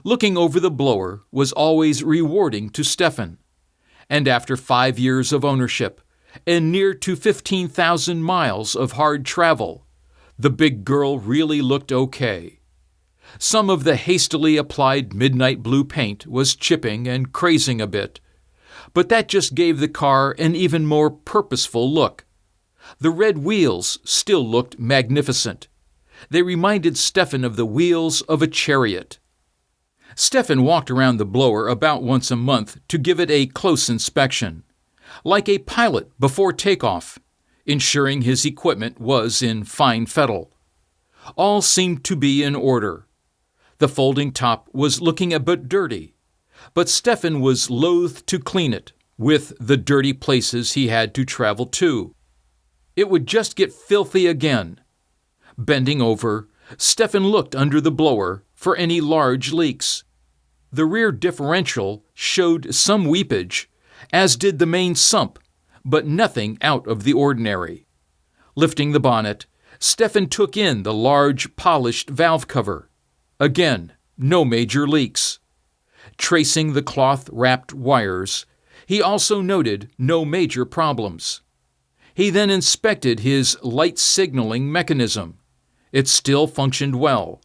Looking over the blower was always rewarding to Stefan. And after 5 years of ownership and near to 15,000 miles of hard travel, the big girl really looked okay. Some of the hastily applied midnight blue paint was chipping and crazing a bit, but that just gave the car an even more purposeful look. The red wheels still looked magnificent. They reminded Stefan of the wheels of a chariot. Stefan walked around the blower about once a month to give it a close inspection, like a pilot before takeoff, ensuring his equipment was in fine fettle. All seemed to be in order. The folding top was looking a bit dirty, but Stefan was loath to clean it with the dirty places he had to travel to. It would just get filthy again. Bending over, Stefan looked under the blower for any large leaks. The rear differential showed some weepage, as did the main sump, but nothing out of the ordinary. Lifting the bonnet, Stefan took in the large polished valve cover. Again, no major leaks. Tracing the cloth-wrapped wires, he also noted no major problems. He then inspected his light signaling mechanism. It still functioned well,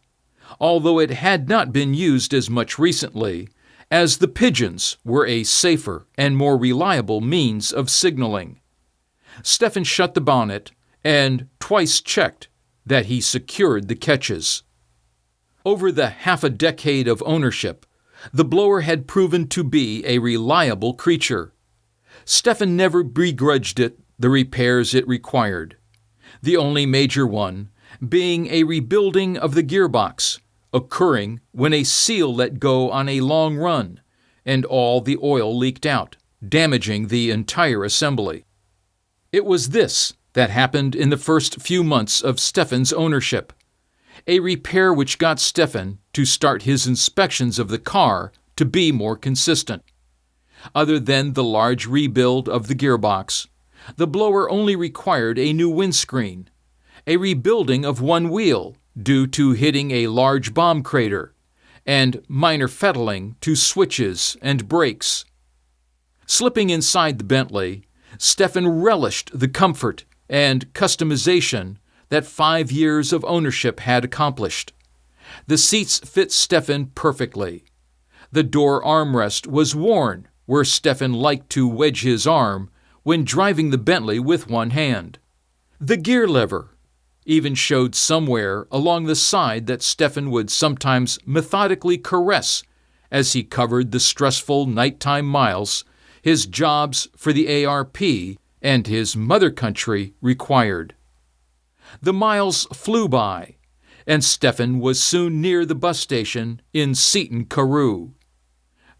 although it had not been used as much recently, as the pigeons were a safer and more reliable means of signaling. Stefan shut the bonnet and twice checked that he secured the catches. Over the half a decade of ownership, the blower had proven to be a reliable creature. Stefan never begrudged it the repairs it required, the only major one being a rebuilding of the gearbox, occurring when a seal let go on a long run and all the oil leaked out, damaging the entire assembly. It was this that happened in the first few months of Stefan's ownership, a repair which got Stefan to start his inspections of the car to be more consistent. Other than the large rebuild of the gearbox, the blower only required a new windscreen, a rebuilding of one wheel due to hitting a large bomb crater, and minor fettling to switches and brakes. Slipping inside the Bentley, Stefan relished the comfort and customization that 5 years of ownership had accomplished. The seats fit Stefan perfectly. The door armrest was worn where Stefan liked to wedge his arm when driving the Bentley with one hand. The gear lever even showed somewhere along the side that Stefan would sometimes methodically caress as he covered the stressful nighttime miles his jobs for the ARP and his mother country required. The miles flew by, and Stefan was soon near the bus station in Seaton, Carew.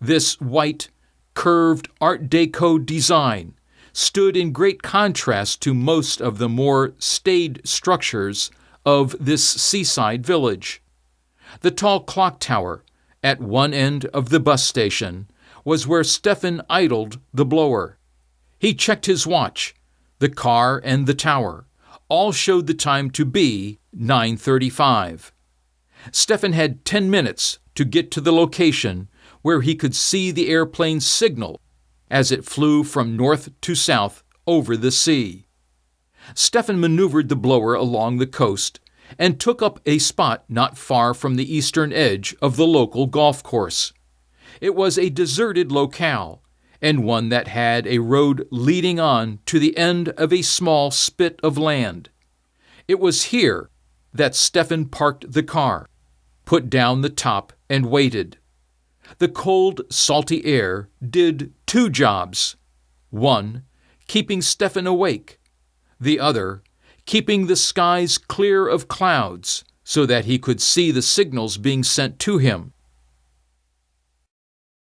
This white, curved Art Deco design stood in great contrast to most of the more staid structures of this seaside village. The tall clock tower at one end of the bus station was where Stefan idled the blower. He checked his watch. The car and the tower all showed the time to be 9:35. Stefan had 10 minutes to get to the location where he could see the airplane's signal as it flew from north to south over the sea. Stefan maneuvered the blower along the coast and took up a spot not far from the eastern edge of the local golf course. It was a deserted locale, and one that had a road leading on to the end of a small spit of land. It was here that Stefan parked the car, put down the top, and waited. The cold, salty air did 2 jobs. One, keeping Stefan awake. The other, keeping the skies clear of clouds so that he could see the signals being sent to him.